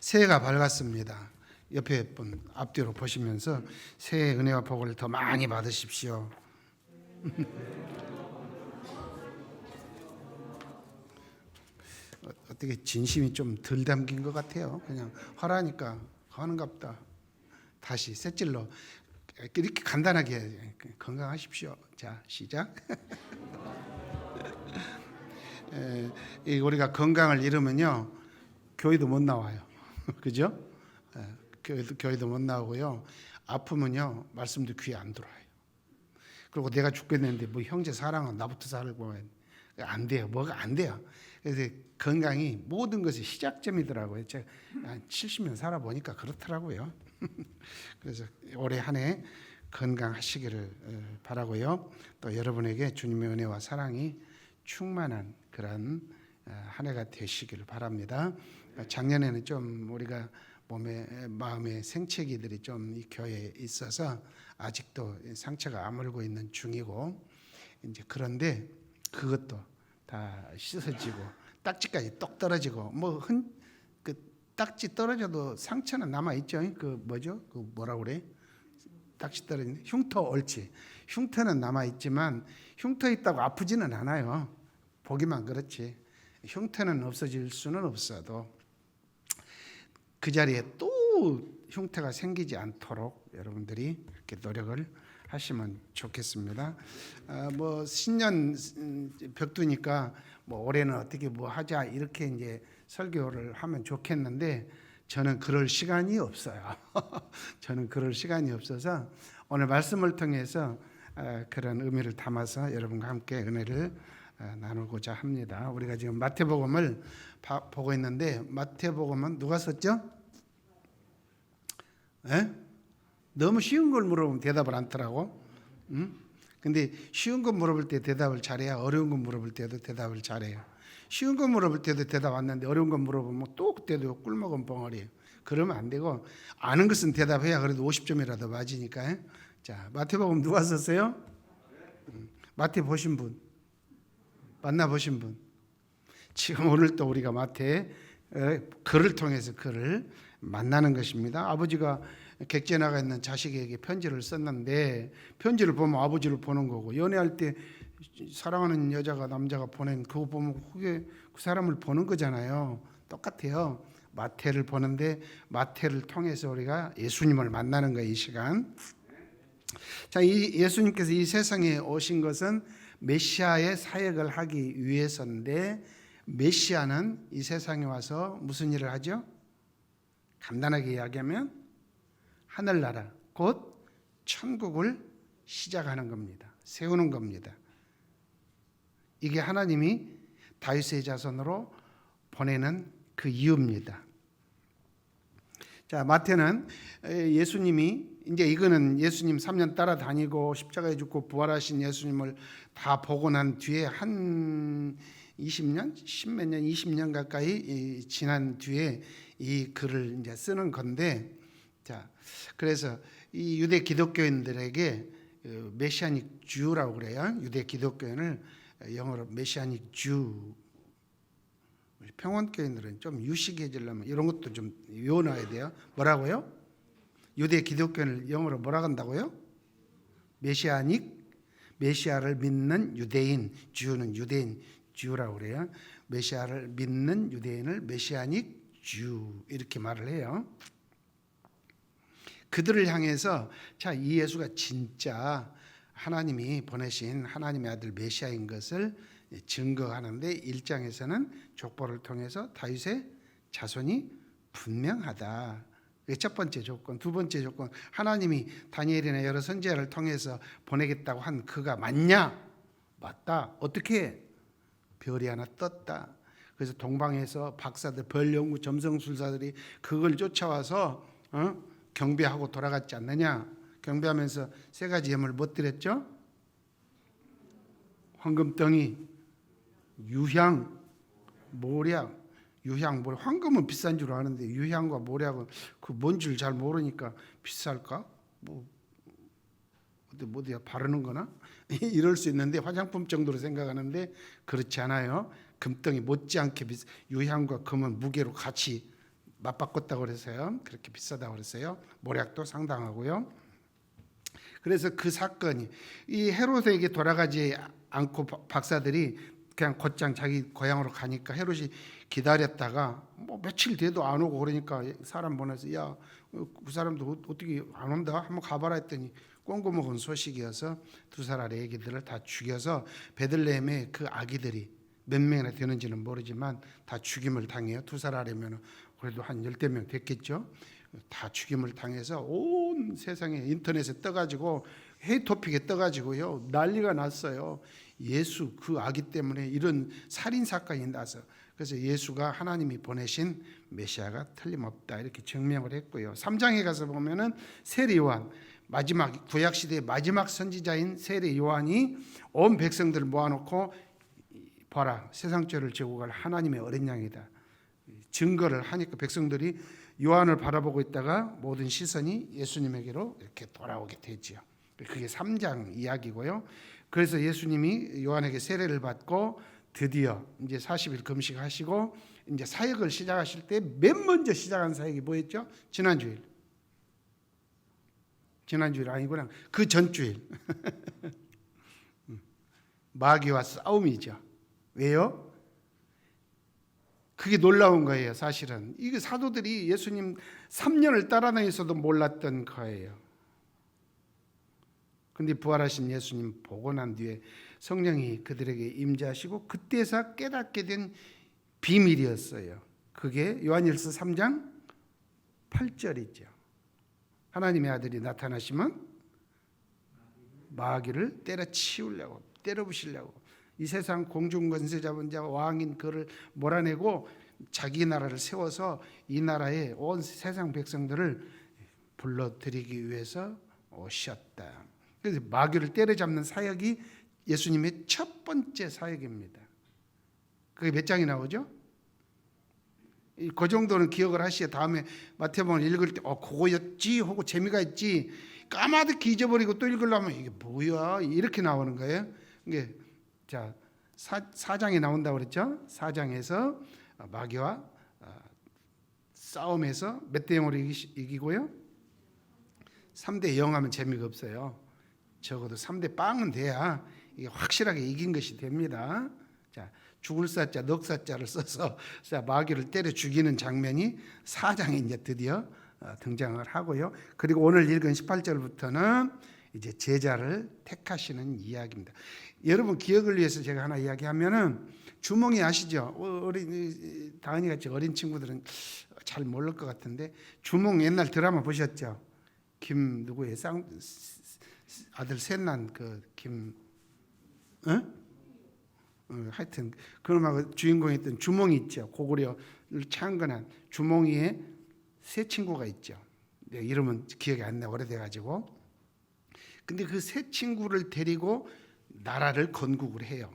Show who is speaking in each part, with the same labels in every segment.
Speaker 1: 새해가 밝았습니다. 옆에 분 앞뒤로 보시면서 새해 은혜와 복을 더 많이 받으십시오. 어떻게 진심이 좀 덜 담긴 것 같아요. 그냥 하라니까 하는갑다. 다시 셋질로 이렇게 간단하게 건강하십시오. 자, 시작. 우리가 건강을 잃으면요 교회도 못 나와요. 그죠? 교회도 못 나오고요. 아프면요 말씀도 귀에 안 들어와요. 그리고 내가 죽겠는데 뭐 형제 사랑은 나부터 살고 안 돼요. 뭐가 안 돼요. 그래서 건강이 모든 것의 시작점이더라고요. 제가 한 70년 살아보니까 그렇더라고요. 그래서 올해 한 해 건강하시기를 바라고요. 또 여러분에게 주님의 은혜와 사랑이 충만한 그런 한 해가 되시기를 바랍니다. 작년에는 좀 우리가 마음의 생채기들이 좀 이 교회에 있어서 아직도 상처가 아물고 있는 중이고, 이제 그런데 그것도 다 씻어지고 딱지까지 똑 떨어지고 그 딱지 떨어져도 상처는 남아 있죠. 그 뭐죠? 그 뭐라 그래? 딱지 떨어진 흉터, 옳지. 흉터는 남아 있지만 흉터 있다고 아프지는 않아요. 보기만 그렇지. 흉터는 없어질 수는 없어도 그 자리에 또 흉터가 생기지 않도록 여러분들이 이렇게 노력을 하시면 좋겠습니다. 뭐 신년 벽두니까 뭐 올해는 어떻게 뭐 하자 이렇게 이제 설교를 하면 좋겠는데 저는 그럴 시간이 없어요. 저는 그럴 시간이 없어서 오늘 말씀을 통해서 그런 의미를 담아서 여러분과 함께 은혜를 나누고자 합니다. 우리가 지금 마태복음을 보고 있는데 마태복음은 누가 썼죠? 너무 쉬운 걸 물어보면 대답을 안 하더라고. 근데 쉬운 거 물어볼 때 대답을 잘해야 어려운 거 물어볼 때도 대답을 잘해요. 쉬운 거 물어볼 때도 대답 안 하는데 어려운 거 물어보면 또 그때도 꿀먹은 벙어리예요. 그러면 안 되고 아는 것은 대답해야 그래도 50점이라도 맞으니까. 자, 마태복음 누가 썼어요? 마태 보신 분, 만나보신 분. 지금 오늘 또 우리가 마태 글을 통해서 그를 만나는 것입니다. 아버지가 객지에 나가 있는 자식에게 편지를 썼는데 편지를 보면 아버지를 보는 거고, 연애할 때 사랑하는 여자가 남자가 보낸 그거 보면 그게 그 사람을 보는 거잖아요. 똑같아요. 마태를 보는데 마태를 통해서 우리가 예수님을 만나는 거예요, 이 시간. 자, 이 예수님께서 이 세상에 오신 것은 메시아의 사역을 하기 위해서인데, 메시아는 이 세상에 와서 무슨 일을 하죠? 간단하게 이야기하면 하늘나라 곧 천국을 시작하는 겁니다. 세우는 겁니다. 이게 하나님이 다윗의 자손으로 보내는 그 이유입니다. 자, 마태는 예수님이 이제 이거는 예수님 3년 따라다니고 십자가에 죽고 부활하신 예수님을 다 보고 난 뒤에 한 20년, 10몇 년, 20년 가까이 지난 뒤에 이 글을 이제 쓰는 건데, 자, 그래서 이 유대 기독교인들에게 메시아닉 주라고 그래요. 유대 기독교인을 영어로 메시아닉 주. 평원교인들은 좀 유식해지려면 이런 것도 좀 외워놔야 돼요. 뭐라고요? 유대 기독교인을 영어로 뭐라 한다고요? 메시아닉, 메시아를 믿는 유대인, 주는 유대인 주라고 그래요. 메시아를 믿는 유대인을 메시아닉 주 이렇게 말을 해요. 그들을 향해서 자, 이 예수가 진짜 하나님이 보내신 하나님의 아들 메시아인 것을 증거하는데 1장에서는 족보를 통해서 다윗의 자손이 분명하다. 첫 번째 조건. 두 번째 조건, 하나님이 다니엘이나 여러 선지자를 통해서 보내겠다고 한 그가 맞냐? 맞다. 어떻게? 별이 하나 떴다. 그래서 동방에서 박사들, 별 연구 점성술사들이 그걸 쫓아와서 경배하고 돌아갔지 않느냐? 경배하면서 세 가지 예물 못 드렸죠? 황금덩이, 유향, 모략. 유향, 모략. 황금은 비싼 줄 아는데 유향과 모략은 그 뭔 줄 잘 모르니까 비쌀까? 어디야 바르는 거나? 이럴 수 있는데 화장품 정도로 생각하는데 그렇지 않아요. 금덩이 못지않게 유향과 금은 무게로 같이 맞바꿨다고 그래서요. 그렇게 비싸다고 그랬어요. 모략도 상당하고요. 그래서 그 사건이 이 헤롯에게 돌아가지 않고 박사들이 그냥 곧장 자기 고향으로 가니까 헤롯이 기다렸다가 뭐 며칠 돼도 안 오고 그러니까 사람 보내서 야, 그 사람도 어떻게 안 온다? 한번 가봐라 했더니 꽁고 먹은 소식이어서 두 살 애기들을 다 죽여서 베들레헴의 그 아기들이 몇 명이나 되는지는 모르지만 다 죽임을 당해요. 두 살 아래면 그래도 한 10대 명 됐겠죠. 다 죽임을 당해서 온 세상에 인터넷에 떠가지고 헤이 토픽에 떠가지고요 난리가 났어요. 예수 그 아기 때문에 이런 살인 사건이 나서 그래서 예수가 하나님이 보내신 메시아가 틀림없다 이렇게 증명을 했고요. 3장에 가서 보면은 세례 요한 마지막 구약 시대의 마지막 선지자인 세례 요한이 온 백성들을 모아놓고 봐라 세상 죄를 지고 갈 하나님의 어린 양이다 증거를 하니까 백성들이 요한을 바라보고 있다가 모든 시선이 예수님에게로 이렇게 돌아오게 되지요. 그게 3장 이야기고요. 그래서 예수님이 요한에게 세례를 받고 드디어 이제 40일 금식하시고 이제 사역을 시작하실 때 맨 먼저 시작한 사역이 뭐였죠? 지난주일 아니구나. 그 전주일 마귀와 싸움이죠. 왜요? 그게 놀라운 거예요. 사실은 이게 사도들이 예수님 3년을 따라다녔어도 몰랐던 거예요. 근데 부활하신 예수님 보고 난 뒤에 성령이 그들에게 임재하시고 그때서 깨닫게 된 비밀이었어요. 그게 요한일서 3장 8절이죠. 하나님의 아들이 나타나시면 마귀를 때려치우려고 때려부시려고 이 세상 공중권세 잡은 자 왕인 그를 몰아내고 자기 나라를 세워서 이 나라의 온 세상 백성들을 불러들이기 위해서 오셨다. 그래서 마귀를 때려잡는 사역이 예수님의 첫 번째 사역입니다. 그게 몇 장이 나오죠? 그 정도는 기억을 하시어 다음에 마태복음 읽을 때 그거였지 하고 재미가 있지 까마득히 잊어버리고 또 읽으려면 이게 뭐야 이렇게 나오는 거예요. 이게 자 4장에 나온다고 그랬죠. 4장에서 마귀와 싸움에서 몇 대 0으로 이기고요. 3대 0 하면 재미가 없어요. 적어도 3대 빵은 돼야 이게 확실하게 이긴 것이 됩니다. 자, 죽을 사자, 넉사자를 써서 마귀를 때려 죽이는 장면이 4장에 이제 드디어 등장을 하고요. 그리고 오늘 읽은 18절부터는 이제 제자를 택하시는 이야기입니다. 여러분 기억을 위해서 제가 하나 이야기하면은 주몽이 아시죠? 어린 다은이 같이 어린 친구들은 잘 모를 것 같은데 주몽 옛날 드라마 보셨죠? 김 누구예요? 아들 셋난 그 김 하여튼 그놈하고 주인공이었던 주몽이 있죠. 고구려를 창건한 주몽이의 세 친구가 있죠. 네, 이름은 기억이 안 나 오래돼가지고. 근데 그 세 친구를 데리고 나라를 건국을 해요.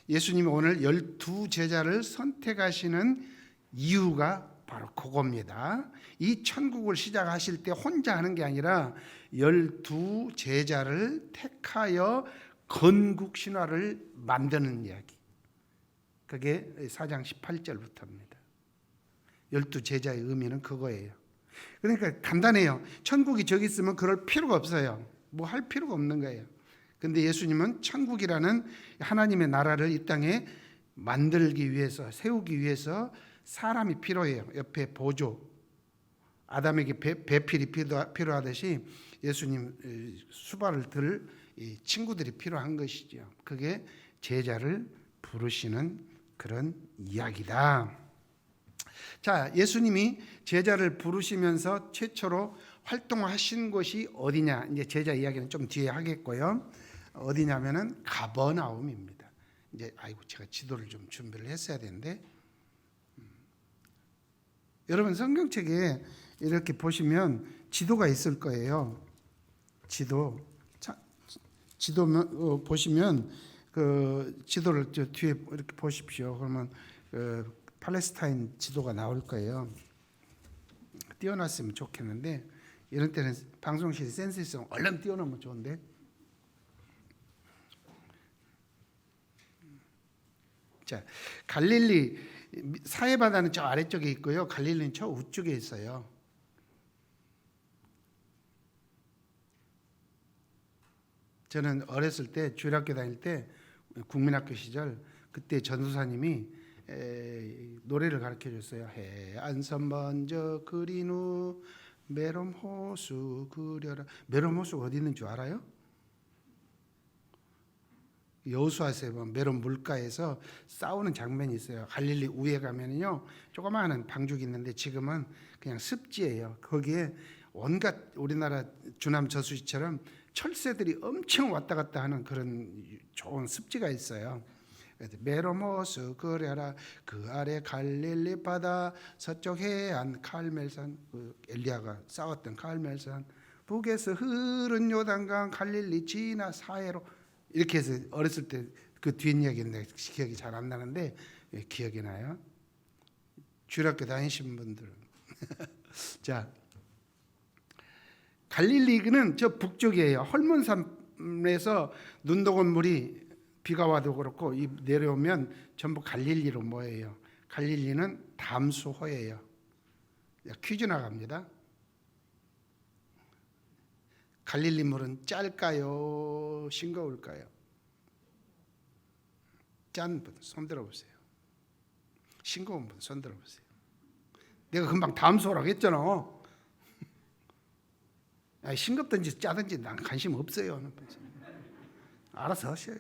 Speaker 1: 예수님이 오늘 12제자를 선택하시는 이유가 바로 그겁니다. 이 천국을 시작하실 때 혼자 하는 게 아니라 12제자를 택하여 건국 신화를 만드는 이야기. 그게 4장 18절부터입니다. 12제자의 의미는 그거예요. 그러니까 간단해요. 천국이 저기 있으면 그럴 필요가 없어요. 뭐 할 필요가 없는 거예요. 근데 예수님은 천국이라는 하나님의 나라를 이 땅에 만들기 위해서 세우기 위해서 사람이 필요해요. 옆에 보조. 아담에게 배필이 필요하듯이 예수님 수발을 들 친구들이 필요한 것이죠. 그게 제자를 부르시는 그런 이야기다. 자, 예수님이 제자를 부르시면서 최초로 활동하신 곳이 어디냐? 이제 제자 이야기는 좀 뒤에 하겠고요. 어디냐면은 가버나움입니다. 이제 제가 지도를 좀 준비를 했어야 되는데 여러분 성경책에 이렇게 보시면 지도가 있을 거예요. 지도 보시면 그 지도를 저 뒤에 이렇게 보십시오. 그러면 그 팔레스타인 지도가 나올 거예요. 띄워놨으면 좋겠는데 이런 때는 방송실이 센스 있으면 얼른 띄워놓으면 좋은데. 자, 갈릴리 사해바다는 저 아래쪽에 있고요. 갈릴리는 저 우쪽에 있어요. 저는 어렸을 때 주일학교 다닐 때 국민학교 시절 그때 전도사님이 노래를 가르쳐 줬어요. 해안선 먼저 그린 후 메롬호수 그려라. 메롬호수가 어디 있는 줄 알아요? 여호수아서에 보면 메론 물가에서 싸우는 장면이 있어요. 갈릴리 우에 가면은요 조그마한 방죽이 있는데 지금은 그냥 습지예요. 거기에 온갖 우리나라 주남 저수지처럼 철새들이 엄청 왔다 갔다 하는 그런 좋은 습지가 있어요. 메로모스 그려라 그 아래 갈릴리 바다 서쪽 해안 칼멜산, 그 엘리야가 싸웠던 칼멜산, 북에서 흐른 요단강 갈릴리 지나 사해로, 이렇게 해서 어렸을 때 그 뒷이야기인데 기억이 잘 안 나는데 기억이 나요. 주일학교 다니신 분들은 자, 갈릴리는 저 북쪽이에요. 헐몬산에서 눈독은 물이 비가 와도 그렇고 내려오면 전부 갈릴리로 모여요. 갈릴리는 담수호예요. 퀴즈 나갑니다. 갈릴리 물은 짤까요? 싱거울까요? 짠 분 손 들어보세요. 싱거운 분 손 들어보세요. 내가 금방 담수호라고 했잖아. 싱겁든지 짜든지 난 관심 없어요. 알아서 하셔요.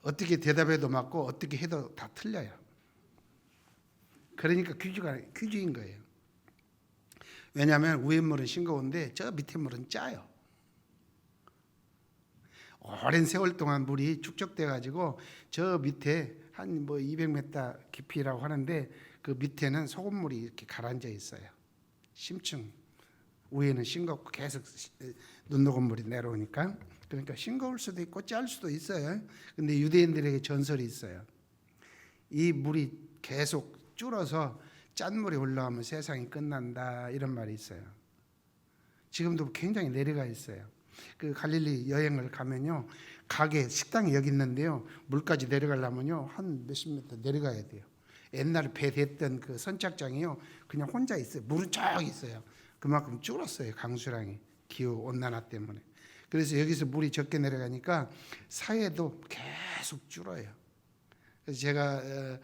Speaker 1: 어떻게 대답해도 맞고 어떻게 해도 다 틀려요. 그러니까 퀴즈인 거예요. 왜냐하면 위에 물은 싱거운데 저 밑에 물은 짜요. 오랜 세월 동안 물이 축적돼 가지고 저 밑에 한 200m 깊이라고 하는데 그 밑에는 소금물이 이렇게 가라앉아 있어요. 심층. 위에는 싱겁고 계속 눈녹은 물이 내려오니까. 그러니까 싱거울 수도 있고 짤 수도 있어요. 근데 유대인들에게 전설이 있어요. 이 물이 계속 줄어서 짠물이 올라오면 세상이 끝난다, 이런 말이 있어요. 지금도 굉장히 내려가 있어요. 그 갈릴리 여행을 가면요, 가게 식당이 여기 있는데요, 물까지 내려가려면요 한 몇십 미터 내려가야 돼요. 옛날에 배 댔던 그 선착장이요 그냥 혼자 있어요. 물은 쫙 있어요. 그만큼 줄었어요. 강수량이 기후 온난화 때문에. 그래서 여기서 물이 적게 내려가니까 사해도 계속 줄어요. 그래서 제가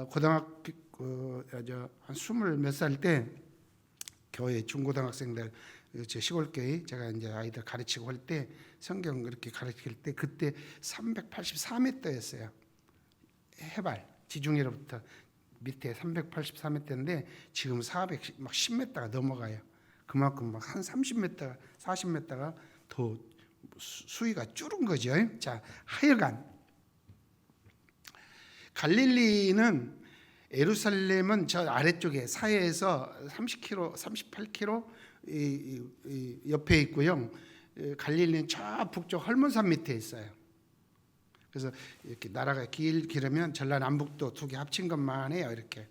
Speaker 1: 고등학교 한 20몇 살 때 교회 중고등학생들 제 시골교회 제가 이제 아이들 가르치고 할 때 성경 그렇게 가르칠 때 그때 384m였어요. 해발 지중해로부터 밑에 384m인데 지금 410m가 넘어가요. 그만큼 막 한 30m, 40m가 더 수위가 줄은 거죠. 자, 하여간 갈릴리는 예루살렘은 저 아래쪽에 사해에서 30km, 38km 옆에 있고요. 갈릴리는 저 북쪽 헐몬산 밑에 있어요. 그래서 이렇게 나라가 길으면 전라남북도 두 개 합친 것만 해요. 이렇게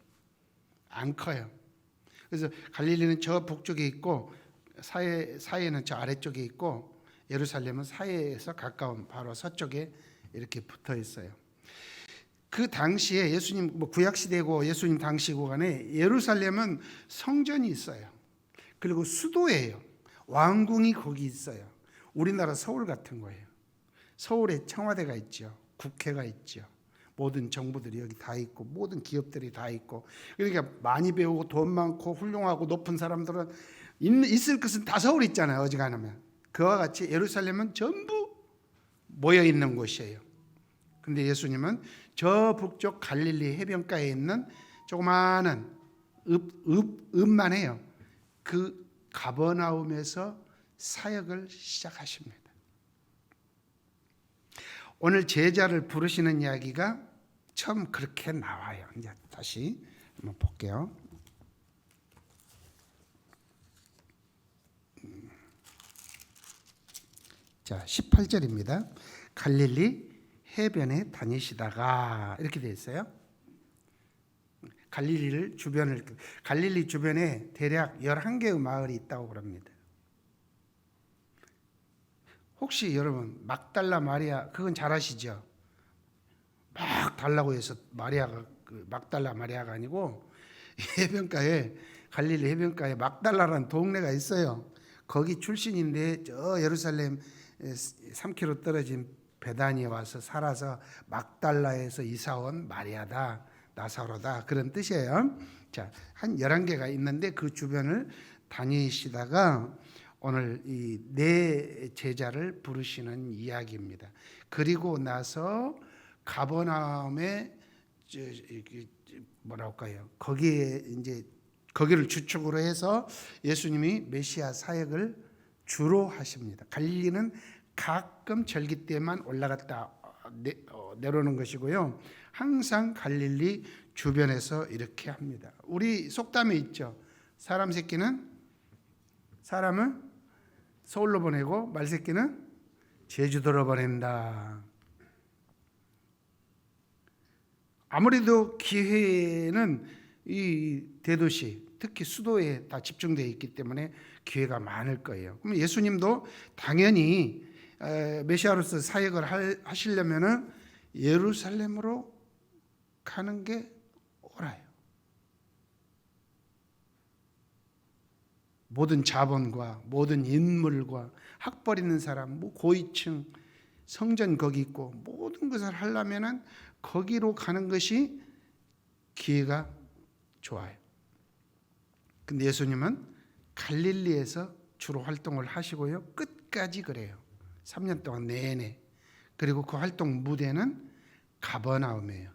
Speaker 1: 안 커요. 그래서 갈릴리는 저 북쪽에 있고 사해는 저 아래쪽에 있고 예루살렘은 사해에서 가까운 바로 서쪽에 이렇게 붙어 있어요. 그 당시에 예수님 구약 시대고 예수님 당시고 간에 예루살렘은 성전이 있어요. 그리고 수도예요. 왕궁이 거기 있어요. 우리나라 서울 같은 거예요. 서울에 청와대가 있죠. 국회가 있죠. 모든 정부들이 여기 다 있고 모든 기업들이 다 있고, 그러니까 많이 배우고 돈 많고 훌륭하고 높은 사람들은 있을 것은 다 서울에 있잖아요. 어지간하면. 그와 같이 예루살렘은 전부 모여 있는 곳이에요. 근데 예수님은 저 북쪽 갈릴리 해변가에 있는 조그마한 읍만 해요. 그 가버나움에서 사역을 시작하십니다. 오늘 제자를 부르시는 이야기가 처음 그렇게 나와요. 이제 다시 한번 볼게요. 자, 18절입니다. 갈릴리 해변에 다니시다가 이렇게 되어 있어요. 갈릴리 주변에 대략 11개의 마을이 있다고 그럽니다. 혹시 여러분 막달라 마리아 그건 잘 아시죠? 달라고 해서 마리아가 막달라 마리아가 아니고 해변가에 갈릴리 해변가에 막달라라는 동네가 있어요. 거기 출신인데 저 예루살렘 3km 떨어진 베다니에 와서 살아서 막달라에서 이사온 마리아다, 나사로다 그런 뜻이에요. 자, 한 11개가 있는데 그 주변을 다니시다가 오늘 이 네 제자를 부르시는 이야기입니다. 그리고 나서 가버나움에 뭐랄까요? 거기에 이제 거기를 주축으로 해서 예수님이 메시아 사역을 주로 하십니다. 갈릴리는 가끔 절기 때만 올라갔다 내려오는 것이고요. 항상 갈릴리 주변에서 이렇게 합니다. 우리 속담에 있죠. 사람 새끼는 사람을 서울로 보내고 말 새끼는 제주도로 보낸다. 아무래도 기회는 이 대도시 특히 수도에 다 집중되어 있기 때문에 기회가 많을 거예요. 그럼 예수님도 당연히 메시아로서 사역을 하시려면은 예루살렘으로 가는 게 옳아요. 모든 자본과 모든 인물과 학벌 있는 사람, 뭐 고위층, 성전 거기 있고 모든 것을 하려면은 거기로 가는 것이 기회가 좋아요. 근데 예수님은 갈릴리에서 주로 활동을 하시고요. 끝까지 그래요. 3년 동안 내내. 그리고 그 활동 무대는 가버나움이에요.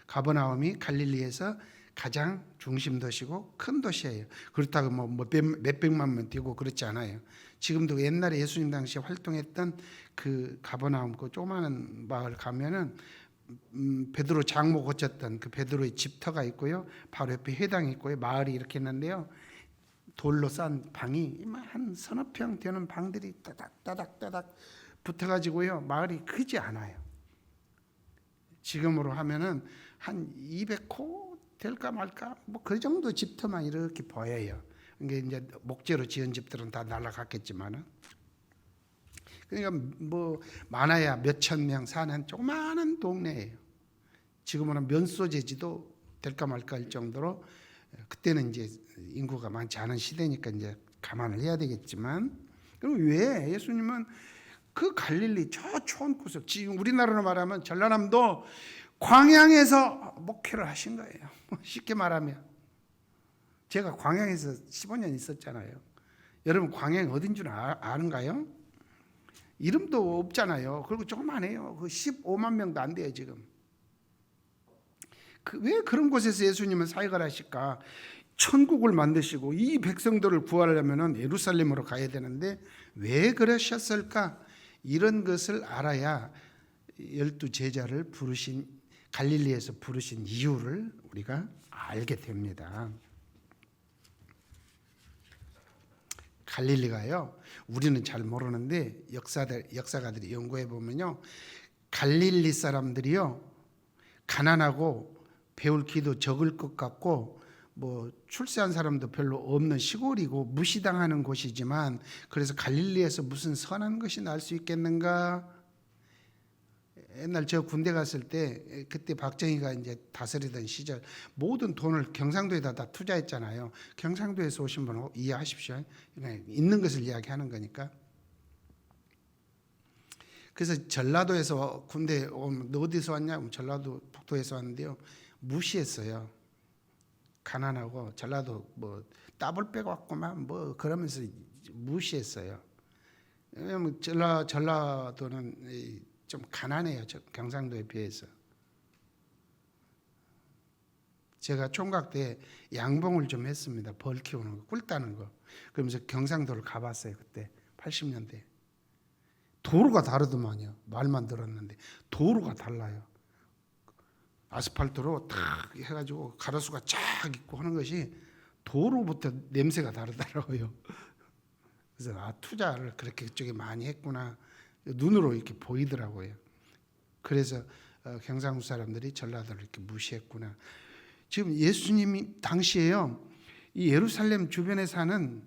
Speaker 1: 가버나움이 갈릴리에서 가장 중심 도시고 큰 도시예요. 그렇다고 뭐 몇백만 명 뛰고 그렇지 않아요. 지금도 옛날에 예수님 당시에 활동했던 그 가버나움 그 조그마한 마을 가면은 베드로 장모 고쳤던 그 베드로의 집터가 있고요. 바로 옆에 회당이 있고요. 마을이 이렇게 있는데요. 돌로 싼 방이 한 서너 평 되는 방들이 따닥따닥 붙어가지고요. 마을이 크지 않아요. 지금으로 하면은 한 200호 될까 말까 뭐 그 정도 집터만 이렇게 보여요. 이게 이제 목재로 지은 집들은 다 날아갔겠지만은 그러니까 뭐 많아야 몇천 명 사는 조그마한 동네예요. 지금은 면소재지도 될까 말까 할 정도로 그때는 이제 인구가 많지 않은 시대니까 이제 감안을 해야 되겠지만 그럼 왜 예수님은 그 갈릴리 저 촌구석 지금 우리나라로 말하면 전라남도 광양에서 목회를 하신 거예요. 쉽게 말하면 제가 광양에서 15년 있었잖아요. 여러분 광양이 어딘 줄 아는가요? 이름도 없잖아요. 그리고 조그만해요. 그 15만 명도 안 돼요 지금. 왜 그런 곳에서 예수님은 사역을 하실까? 천국을 만드시고 이 백성들을 구하려면 예루살렘으로 가야 되는데 왜 그러셨을까? 이런 것을 알아야 12 제자를 갈릴리에서 부르신 이유를 우리가 알게 됩니다. 갈릴리가요. 우리는 잘 모르는데 역사가들이 연구해 보면요. 갈릴리 사람들이요. 가난하고 배울 기도 적을 것 같고 뭐 출세한 사람도 별로 없는 시골이고 무시당하는 곳이지만 그래서 갈릴리에서 무슨 선한 것이 날 수 있겠는가? 옛날 저 군대 갔을 때 그때 박정희가 이제 다스리던 시절 모든 돈을 경상도에다 다 투자했잖아요. 경상도에서 오신 분 이해하십시오. 있는 것을 이야기하는 거니까. 그래서 전라도에서 군대 오면 너 어디서 왔냐? 전라도 북도에서 왔는데요. 무시했어요. 가난하고 전라도 뭐 따블 빼고 왔구만 뭐 그러면서 무시했어요. 왜냐하면 전라도는 좀 가난해요. 경상도에 비해서. 제가 총각 때 양봉을 좀 했습니다. 벌 키우는 거, 꿀 따는 거. 그러면서 경상도를 가봤어요. 그때 80년대. 도로가 다르더만요. 말만 들었는데 도로가 달라요. 아스팔트로 탁 해가지고 가로수가 쫙 있고 하는 것이 도로부터 냄새가 다르더라고요. 그래서 투자를 그렇게 그쪽에 많이 했구나. 눈으로 이렇게 보이더라고요. 그래서 경상도 사람들이 전라도를 이렇게 무시했구나. 지금 예수님이 당시에요. 이 예루살렘 주변에 사는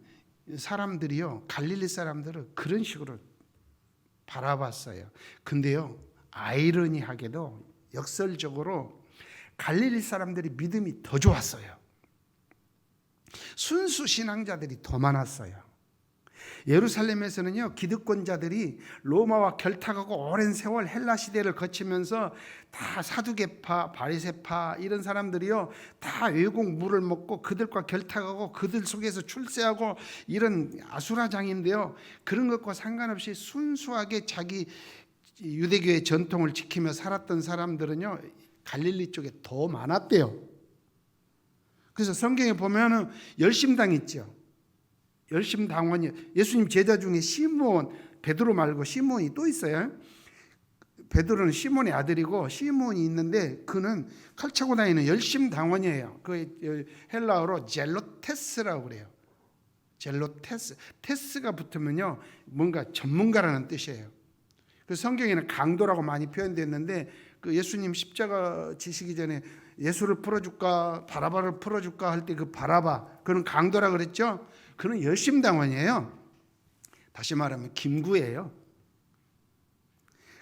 Speaker 1: 사람들이요. 갈릴리 사람들을 그런 식으로 바라봤어요. 근데요. 아이러니하게도 역설적으로 갈릴리 사람들이 믿음이 더 좋았어요. 순수 신앙자들이 더 많았어요. 예루살렘에서는요, 기득권자들이 로마와 결탁하고 오랜 세월 헬라 시대를 거치면서 다 사두개파, 바리새파 이런 사람들이요, 다 외국 물을 먹고 그들과 결탁하고 그들 속에서 출세하고 이런 아수라장인데요, 그런 것과 상관없이 순수하게 자기 유대교의 전통을 지키며 살았던 사람들은요, 갈릴리 쪽에 더 많았대요. 그래서 성경에 보면은 열심당 있죠. 열심당원이, 예수님 제자 중에 시몬, 베드로 말고 시몬이 또 있어요. 베드로는 시몬의 아들이고 시몬이 있는데 그는 칼 차고 다니는 열심당원이에요. 그 헬라어로 젤로테스라고 그래요. 젤로테스. 테스가 붙으면요, 뭔가 전문가라는 뜻이에요. 그 성경에는 강도라고 많이 표현됐는데, 그 예수님 십자가 지시기 전에 예수를 풀어줄까 바라바를 풀어줄까 할 때 그 바라바, 그는 강도라 그랬죠. 그는 열심당원이에요. 다시 말하면 김구예요.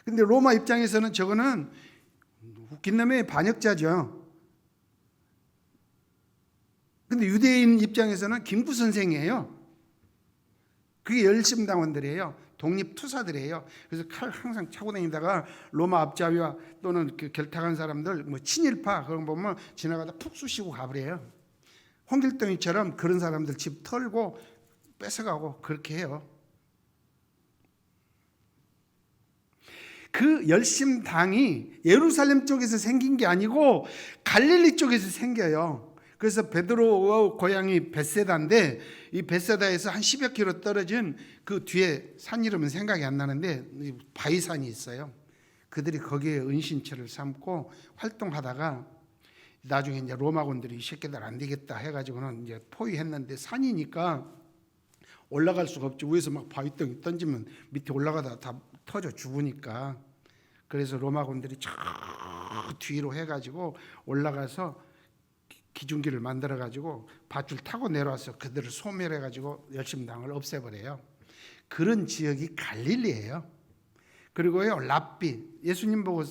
Speaker 1: 근데 로마 입장에서는 저거는 웃긴 놈의 반역자죠. 근데 유대인 입장에서는 김구 선생이에요. 그게 열심당원들이에요. 독립투사들이에요. 그래서 칼 항상 차고 다니다가 로마 앞잡이와 또는 그 결탁한 사람들, 뭐 친일파 그런 거 보면 지나가다 푹 쑤시고 가버려요. 홍길동이처럼 그런 사람들 집 털고 뺏어가고 그렇게 해요. 그 열심당이 예루살렘 쪽에서 생긴 게 아니고 갈릴리 쪽에서 생겨요. 그래서 베드로의 고향이 벳세다인데, 이 벳세다에서 한 10여 킬로 떨어진 그 뒤에 산 이름은 생각이 안 나는데 바위산이 있어요. 그들이 거기에 은신처를 삼고 활동하다가 나중에 이제 로마군들이 이 새끼들 안 되겠다 해가지고는 이제 포위했는데, 산이니까 올라갈 수가 없죠. 위에서 막 바위덩이 던지면 밑에 올라가다 다 터져 죽으니까. 그래서 로마군들이 저 뒤로 해가지고 올라가서 기중기를 만들어가지고 밧줄 타고 내려와서 그들을 소멸해가지고 열심당을 없애버려요. 그런 지역이 갈릴리예요. 그리고요, 랍비, 예수님 보고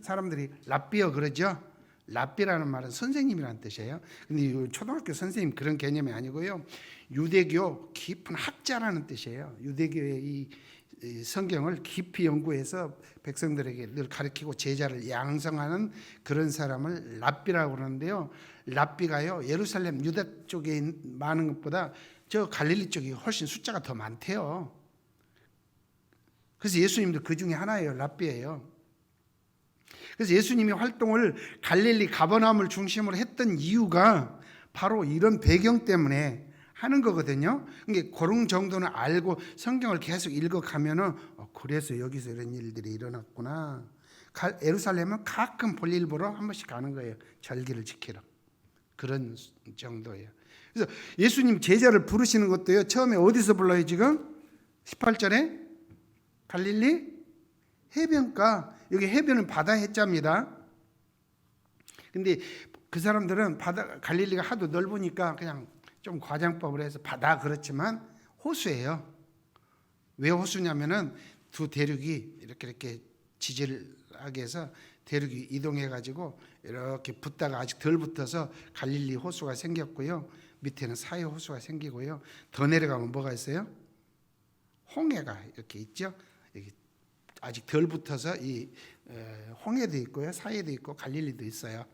Speaker 1: 사람들이 랍비어 그러죠. 랍비라는 말은 선생님이라는 뜻이에요. 근데 초등학교 선생님 그런 개념이 아니고요, 유대교 깊은 학자라는 뜻이에요. 유대교의 이 성경을 깊이 연구해서 백성들에게 늘 가르치고 제자를 양성하는 그런 사람을 랍비라고 그러는데요, 랍비가요, 예루살렘 유다 쪽에 많은 것보다 저 갈릴리 쪽이 훨씬 숫자가 더 많대요. 그래서 예수님도 그 중에 하나예요. 랍비예요. 그래서 예수님이 활동을 갈릴리 가버나움을 중심으로 했던 이유가 바로 이런 배경 때문에 하는 거거든요. 그러니까 그런 정도는 알고 성경을 계속 읽어가면은 그래서 여기서 이런 일들이 일어났구나. 예루살렘은 가끔 볼일 보러 한 번씩 가는 거예요. 절기를 지키러. 그런 정도예요. 그래서 예수님 제자를 부르시는 것도요, 처음에 어디서 불러요 지금? 18절에 갈릴리 해변가. 여기 해변은 바다 해자입니다. 근데 그 사람들은 바다, 갈릴리가 하도 넓으니까 그냥 좀 과장법을 해서 바다 그렇지만 호수예요. 왜 호수냐면은 두 대륙이 이렇게 지질하게 해서 대륙이 이동해 가지고 이렇게 붙다가 아직 덜 붙어서 갈릴리 호수가 생겼고요. 밑에는 사해 호수가 생기고요. 더 내려가면 뭐가 있어요? 홍해가 이렇게 있죠. 여기 아직 덜 붙어서 이 홍해도 있고요, 사해도 있고 갈릴리도 있어요.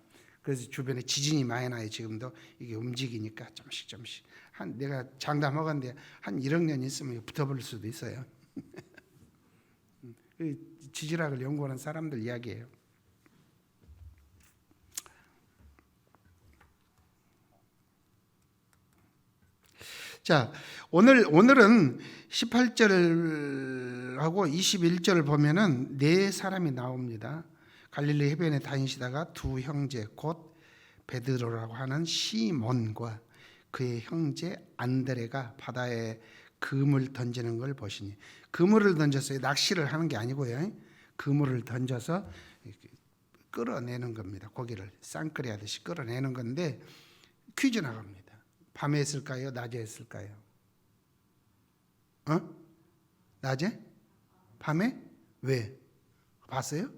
Speaker 1: 그래서 주변에 지진이 많이 나요. 지금도 이게 움직이니까 조금씩 한, 내가 장담하건데 한 1억 년 있으면 붙어버릴 수도 있어요. 지질학을 연구하는 사람들 이야기예요. 자, 오늘은 18절하고 21절을 보면은 네 사람이 나옵니다. 갈릴리 해변에 다니시다가 두 형제 곧 베드로라고 하는 시몬과 그의 형제 안드레가 바다에 그물을 던지는 걸 보시니, 그물을 던져서 낚시를 하는 게 아니고요, 그물을 던져서 끌어내는 겁니다. 고기를 쌍끌이 하듯이 끌어내는 건데, 퀴즈 나갑니다. 밤에 했을까요? 낮에 했을까요? 낮에? 밤에? 왜? 봤어요?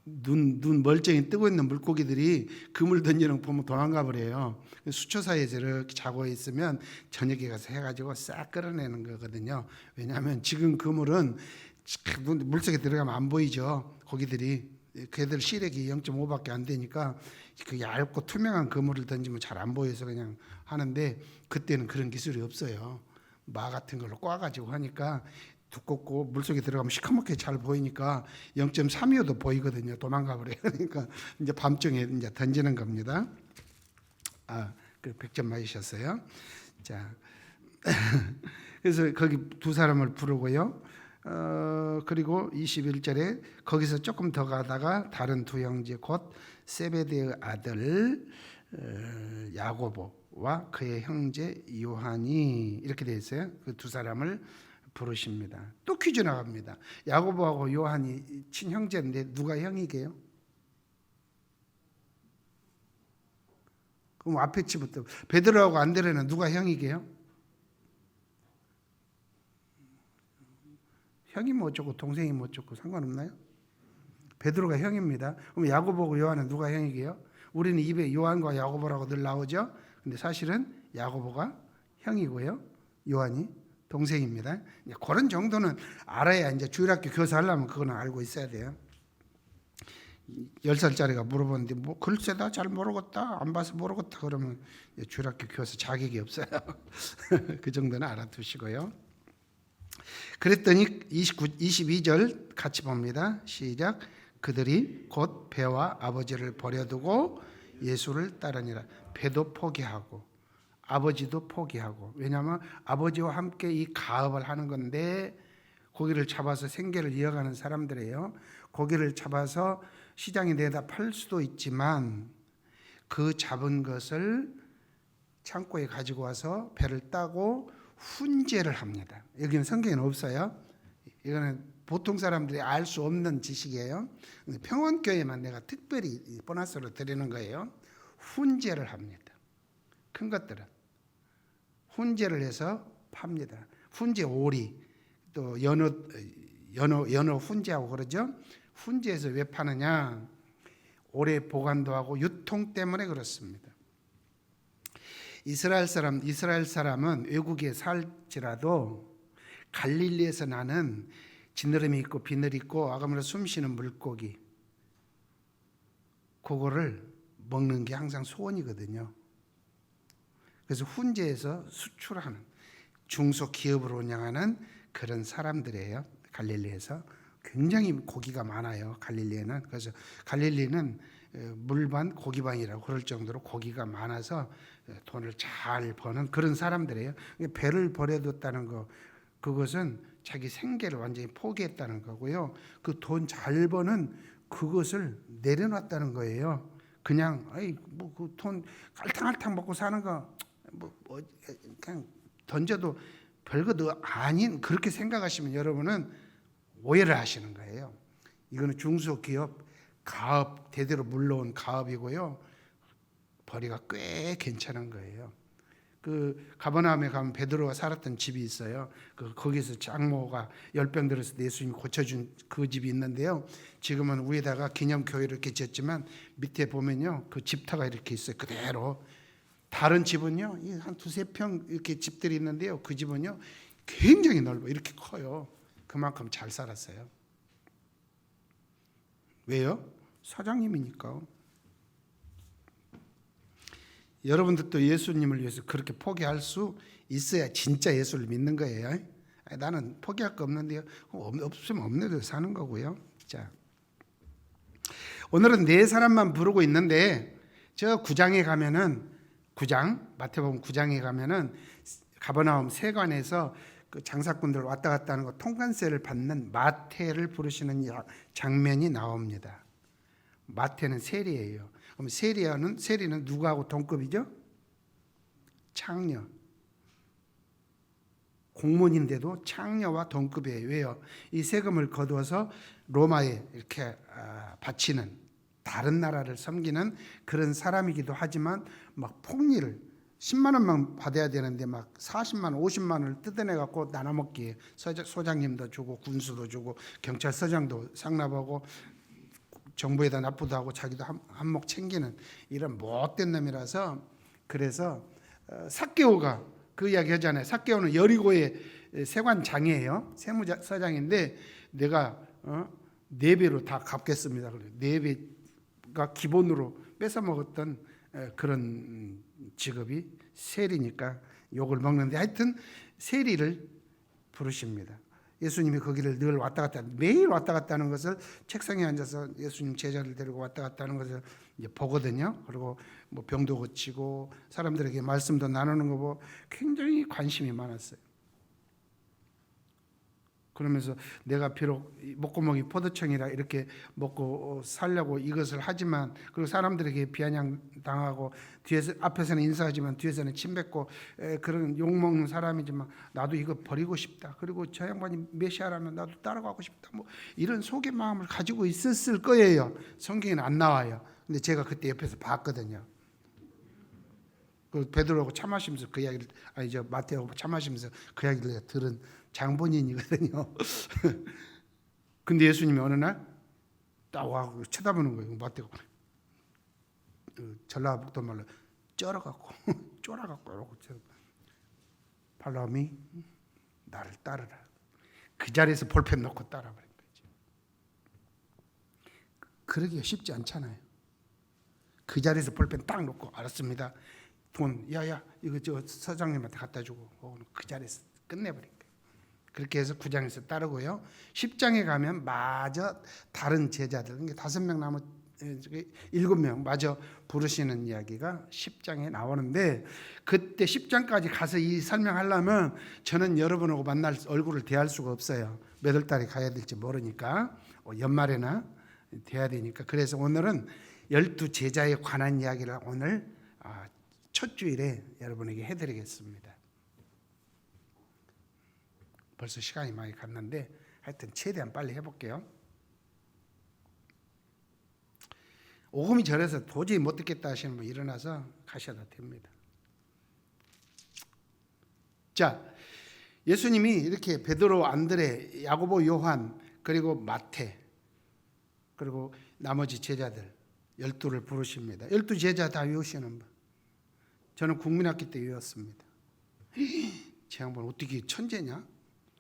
Speaker 1: 눈 멀쩡히 뜨고 있는 물고기들이 그물 던지는 거 보면 도망가 버려요. 수초 사이에서 이렇게 자고 있으면 저녁에 가서 해가지고 싹 끌어내는 거거든요. 왜냐하면 지금 그물은 물속에 들어가면 안 보이죠. 고기들이. 걔들 시력이 0.5밖에 안 되니까 그 얇고 투명한 그물을 던지면 잘 안 보여서 그냥 하는데, 그때는 그런 기술이 없어요. 마 같은 걸로 꽈가지고 하니까 두껍고 물속에 들어가면 시커멓게 잘 보이니까 0.3이어도 보이거든요. 도망가 버려요. 그러니까 이제 밤중에 이제 던지는 겁니다. 그 100점 맞으셨어요. 자, 그래서 거기 두 사람을 부르고요. 그리고 21절에 거기서 조금 더 가다가 다른 두 형제 곧 세베대의 아들 야고보와 그의 형제 요한이, 이렇게 되어 있어요. 그 두 사람을 부르십니다. 또 퀴즈 나갑니다. 야고보하고 요한이 친형제인데 누가 형이게요? 그럼 앞에 치부터 베드로하고 안드레는 누가 형이게요? 형이 뭐 어쩌고 동생이 뭐 어쩌고 상관없나요? 베드로가 형입니다. 그럼 야고보하고 요한은 누가 형이게요? 우리는 입에 요한과 야고보라고 늘 나오죠. 근데 사실은 야고보가 형이고요, 요한이 동생입니다. 그런 정도는 알아야, 이제 주일학교 교사 하려면 그거는 알고 있어야 돼요. 10살짜리가 물어보는데 뭐 글쎄 나 잘 모르겠다, 안 봐서 모르겠다 그러면 주일학교 교사 자격이 없어요. 그 정도는 알아두시고요. 그랬더니 22절 같이 봅니다. 시작. 그들이 곧 배와 아버지를 버려두고 예수를 따르니라. 배도 포기하고 아버지도 포기하고. 왜냐하면 아버지와 함께 이 가업을 하는 건데, 고기를 잡아서 생계를 이어가는 사람들이에요. 고기를 잡아서 시장에 내다 팔 수도 있지만 그 잡은 것을 창고에 가지고 와서 배를 따고 훈제를 합니다. 여기는 성경에는 없어요. 이거는 보통 사람들이 알 수 없는 지식이에요. 평원교회만 내가 특별히 보너스로 드리는 거예요. 훈제를 합니다. 큰 것들은 훈제를 해서 팝니다. 훈제 오리, 또 연어 훈제하고 그러죠. 훈제에서 왜 파느냐? 오래 보관도 하고 유통 때문에 그렇습니다. 이스라엘 사람은 외국에 살지라도 갈릴리에서 나는 지느러미 있고 비늘 있고 아가미로 숨쉬는 물고기, 그거를 먹는 게 항상 소원이거든요. 그래서 훈제에서 수출하는 중소기업으로 운영하는 그런 사람들이에요. 갈릴리에서 굉장히 고기가 많아요. 갈릴리에는. 그래서 갈릴리는 물반 고기반이라고 그럴 정도로 고기가 많아서 돈을 잘 버는 그런 사람들이에요. 배를 버려뒀다는 거, 그것은 자기 생계를 완전히 포기했다는 거고요. 그 돈 잘 버는 그것을 내려놨다는 거예요. 그냥 뭐 그 돈 깔탕깔탕 먹고 사는 거 뭐 그냥 던져도 별거 아닌, 그렇게 생각하시면 여러분은 오해를 하시는 거예요. 이거는 중소기업 가업, 대대로 물러온 가업이고요. 벌이가 꽤 괜찮은 거예요. 그 가버나움에 가면 베드로가 살았던 집이 있어요. 거기서 장모가 열병 들어서 예수님이 고쳐준 그 집이 있는데요. 지금은 위에다가 기념교회를 이렇게 지었지만 밑에 보면요, 그 집터가 이렇게 있어요. 그대로. 다른 집은요, 한 두세 평 이렇게 집들이 있는데요. 그 집은요, 굉장히 넓어, 이렇게 커요. 그만큼 잘 살았어요. 왜요? 사장님이니까. 여러분들도 예수님을 위해서 그렇게 포기할 수 있어야 진짜 예수를 믿는 거예요. 나는 포기할 거 없는데요. 없으면 없는 대로 사는 거고요. 자, 오늘은 네 사람만 부르고 있는데, 저 9장에 가면은, 9장 마태복음 9장에 가면은 가버나움 세관에서 그 장사꾼들 왔다 갔다 하는 거 통관세를 받는 마태를 부르시는 장면이 나옵니다. 마태는 세리예요. 그럼 세리는 누구하고 동급이죠? 창녀. 공무원인데도 창녀와 동급이에요. 왜요? 이 세금을 거두어서 로마에 이렇게 바치는, 다른 나라를 섬기는 그런 사람이기도 하지만 막 폭리를 10만 원만 받아야 되는데 막 40만 원, 50만 원을 뜯어내 갖고 나눠 먹기에 소장님도 주고 군수도 주고 경찰서장도 상납하고 정부에다 납부도 하고 자기도 한몫 챙기는 이런 못된 놈이라서 그래서 삭개오가 그 이야기 하잖아요. 삭개오는 여리고의 세관장이에요. 세무서장인데 내가 4배로 다 갚겠습니다. 그래요. 4배가 기본으로 뺏어 먹었던 그런 직업이 세리니까 욕을 먹는데 하여튼 세리를 부르십니다. 예수님이 거기를 늘 왔다 갔다 매일 왔다 갔다 하는 것을 책상에 앉아서 예수님 제자를 데리고 왔다 갔다 하는 것을 이제 보거든요. 그리고 뭐 병도 고치고 사람들에게 말씀도 나누는 거 보고 굉장히 관심이 많았어요. 그러면서 내가 비록 목구멍이 포도청이라 이렇게 먹고 살려고 이것을 하지만 그리고 사람들에게 비아냥 당하고 뒤에서 앞에서는 인사하지만 뒤에서는 침뱉고 그런 욕먹는 사람이지만 나도 이거 버리고 싶다. 그리고 저 양반이 메시아라면 나도 따라가고 싶다. 뭐 이런 속의 마음을 가지고 있었을 거예요. 성경에는 안 나와요. 근데 제가 그때 옆에서 봤거든요. 그 베드로하고 차 마시면서 그 이야기를 마태하고 차 마시면서 그 이야기를 내가 들은 장본인이거든요. 근데 예수님이 어느 날 딱 와서 쳐다보는 거예요. 마태가 전라북도 말로 쩔어갖고 쫄아갖고 이러고 발람이 나를 따르라. 그 자리에서 볼펜 놓고 따라버린 거지. 그러기가 쉽지 않잖아요. 그 자리에서 볼펜 딱 놓고 알았습니다. 돈 야야 이거 저 서장님한테 갖다 주고 그 자리에서 끝내버린 거예요. 그렇게 해서 9장에서 따르고요. 10장에 가면 마저 다른 제자들 5명 남은 7명 마저 부르시는 이야기가 10장에 나오는데 그때 10장까지 가서 이 설명하려면 저는 여러분하고 만날 얼굴을 대할 수가 없어요. 몇 월 달에 가야 될지 모르니까 연말에나 돼야 되니까 그래서 오늘은 12제자에 관한 이야기를 오늘 첫 주일에 여러분에게 해드리겠습니다. 벌써 시간이 많이 갔는데 하여튼 최대한 빨리 해볼게요. 오금이 저려서 도저히 못 듣겠다 하시는 분 일어나서 가셔도 됩니다. 자, 예수님이 이렇게 베드로, 안드레, 야고보, 요한 그리고 마태 그리고 나머지 제자들 12를 부르십니다. 12제자 다 외우시는 분. 저는 국민학기 때 외웠습니다. 제 양반 어떻게 천재냐?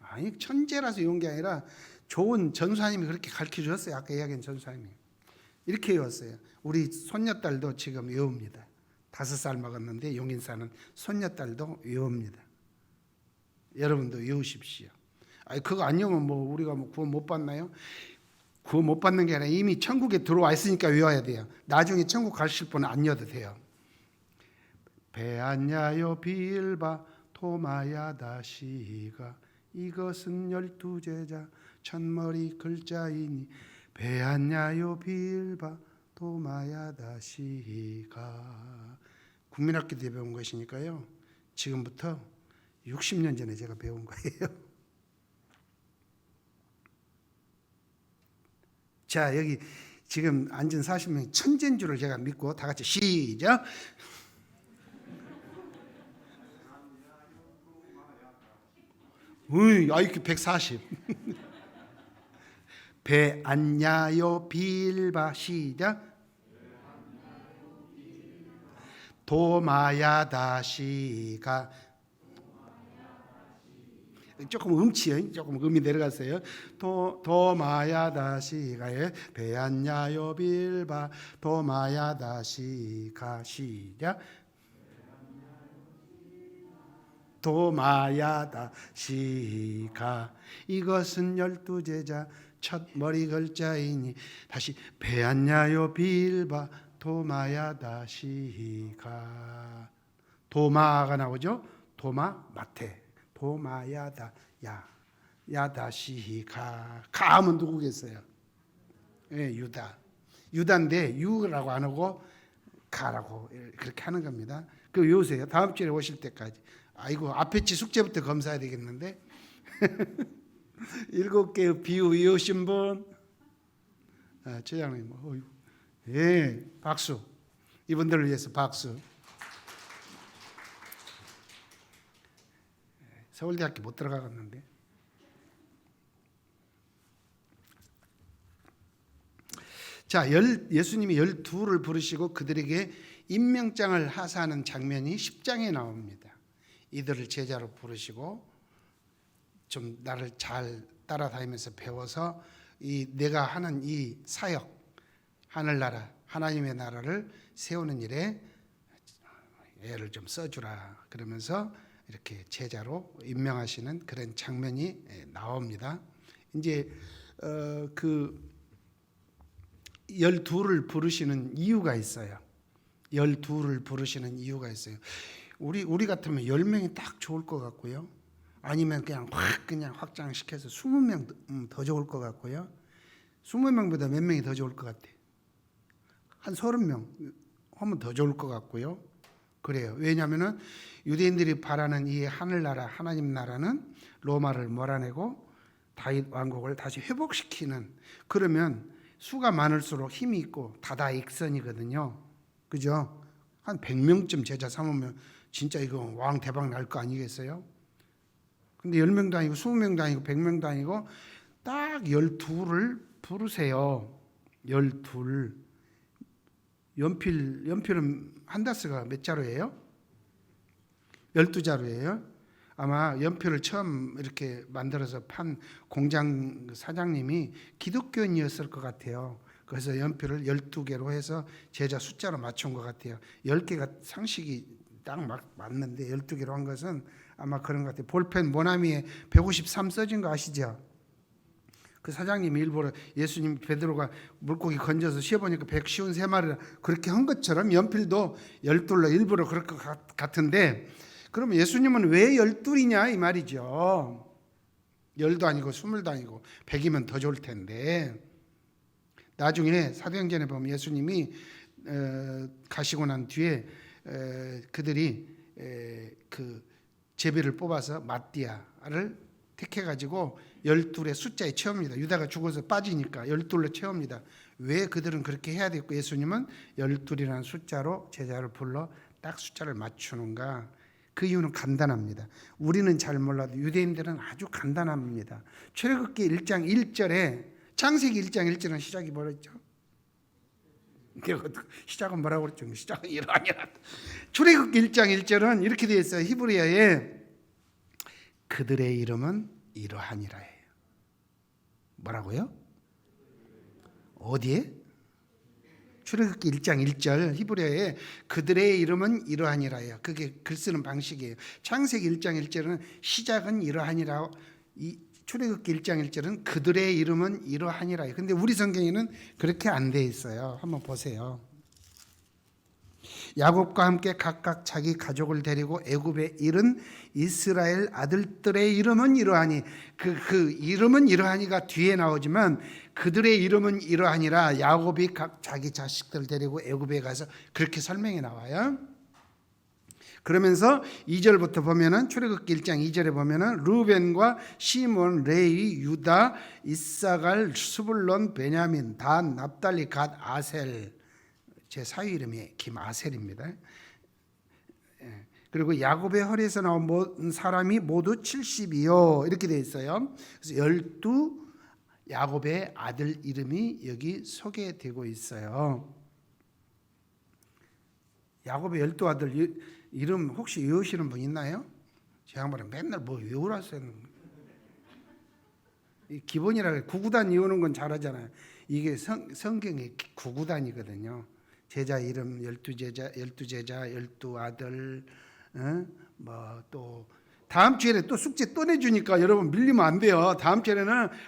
Speaker 1: 아니 천재라서 외운 게 아니라 좋은 전수사님이 그렇게 가르쳐 주셨어요. 아까 이야기한 전수사님이. 이렇게 외웠어요. 우리 손녀딸도 지금 외웁니다. 5살 먹었는데 용인사는 손녀딸도 외웁니다. 여러분도 외우십시오. 아니 그거 안 외우면 뭐 우리가 뭐 구원 못 받나요? 구원 못 받는 게 아니라 이미 천국에 들어와 있으니까 외워야 돼요. 나중에 천국 가실 분은 안 외워도 돼요. 베안야요 빌바 토마야 다시가 이것은 12제자 첫머리 글자이니 베안야요 빌바 토마야 다시가 국민학기 때 배운 것이니까요. 지금부터 60년 전에 제가 배운 거예요. 자 여기 지금 앉은 40명이 천재인 줄을 제가 믿고 다 같이 시작. IQ 140. 베안야요 빌바 시작. 도마야 다시가 조금 음치요. 조금 음이 내려갔어요. 도마야 다시가에 베안야요 빌바 도마야 다시가 시작. 도마야다 시가 이것은 12제자 첫 머리 글자이니 다시 베안야요 빌바 도마야다 시가 도마가 나오죠. 도마 마태 도마야다 야다 시가 가면 누구겠어요? 예, 유다인데 유라고 안 하고 가라고 그렇게 하는 겁니다. 그 외우세요. 다음 주에 오실 때까지. 아이고 앞에 지 숙제부터 검사해야 되겠는데 7개의 비유 외우신 분 최장님 예 박수 이분들을 위해서 박수 서울대학교 못 들어가겠는데. 자, 예수님이 12를 부르시고 그들에게 임명장을 하사하는 장면이 10장에 나옵니다. 이들을 제자로 부르시고 좀 나를 잘 따라다니면서 배워서 내가 하는 이 사역, 하늘나라, 하나님의 나라를 세우는 일에 애를 좀 써주라 그러면서 이렇게 제자로 임명하시는 그런 장면이 나옵니다. 이제 그 12를 부르시는 이유가 있어요. 12를 부르시는 이유가 있어요. 우리 같으면 10명이 딱 좋을 것 같고요. 아니면 그냥 확장시켜서 20명 더 좋을 것 같고요. 20명보다 몇 명이 더 좋을 것 같아요. 한 30명 하면 더 좋을 것 같고요. 그래요. 왜냐하면 유대인들이 바라는 이 하늘나라, 하나님 나라는 로마를 몰아내고 다윗 왕국을 다시 회복시키는, 그러면 수가 많을수록 힘이 있고 다다익선이거든요. 그죠? 한 100명쯤 제자 삼으면 진짜 이거 왕 대박 날 거 아니겠어요? 근데 10명도 아니고 20명도 아니고 100명도 아니고 딱 12를 부르세요. 12. 연필은 한다스가 몇 자루예요? 12자루예요. 아마 연필을 처음 이렇게 만들어서 판 공장 사장님이 기독교인이었을 것 같아요. 그래서 연필을 12개로 해서 제자 숫자로 맞춘 것 같아요. 10개가 상식이 딱 맞는데 12개로 한 것은 아마 그런 것 같아요. 볼펜 모나미에 153 써진 거 아시죠? 그 사장님이 일부러 예수님 베드로가 물고기 건져서 씌어보니까 153마리라 그렇게 한 것처럼 연필도 12로 일부러 그럴 것 같은데, 그러면 예수님은 왜 12이냐 이 말이죠. 10도 아니고 20도 아니고 100이면 더 좋을 텐데. 나중에 사도행전에 보면 예수님이 가시고 난 뒤에 그들이 그 제비를 뽑아서 마띠아를 택해가지고 12의 숫자에 채웁니다. 유다가 죽어서 빠지니까 12로 채웁니다. 왜 그들은 그렇게 해야 됐고 예수님은 12이라는 숫자로 제자를 불러 딱 숫자를 맞추는가? 그 이유는 간단합니다. 우리는 잘 몰라도 유대인들은 아주 간단합니다. 출애굽기 1장 1절에 창세기 1장 1절은 시작이 뭐랬죠? 시작은 뭐라고 그랬죠? 시작은 이러하니라. 출애굽기 1장 1절은 이렇게 되어 있어요. 히브리어에 그들의 이름은 이러하니라예요. 뭐라고요? 어디에? 출애굽기 1장 1절 히브리어에 그들의 이름은 이러하니라예요. 그게 글 쓰는 방식이에요. 창세기 1장 1절은 시작은 이러하니라, 출애굽기 1장 1절은 그들의 이름은 이러하니라예요. 근데 우리 성경에는 그렇게 안 돼 있어요. 한번 보세요. 야곱과 함께 각각 자기 가족을 데리고 애굽에 이른 이스라엘 아들들의 이름은 이러하니, 그 이름은 이러하니가 뒤에 나오지만 그들의 이름은 이러하니라 야곱이 각 자기 자식들 데리고 애굽에 가서 그렇게 설명이 나와요. 그러면서 2절부터 보면은 출애굽기 1장 2절에 보면은 루벤과 시몬, 레위, 유다, 이사갈, 스불론, 베냐민, 단, 납달리, 갓, 아셀. 제 사위 이름이 김아셀입니다. 그리고 야곱의 허리에서 나온 사람이 모두 70이요. 이렇게 되어 있어요. 그래서 12 야곱의 아들 이름이 여기 소개되고 있어요. 야곱의 12아들 이름 혹시 외우시는 분 있나요? 제 양반은 맨날 뭐 외우라서는 기본이라 구구단 외우는 건 잘하잖아요. 이게 성경의 구구단이거든요. 제자 이름 12제자, 12아들, 뭐 또 다음 주에 또 숙제 또 내주니까 여러분 밀리면 안 돼요. 다음 주에는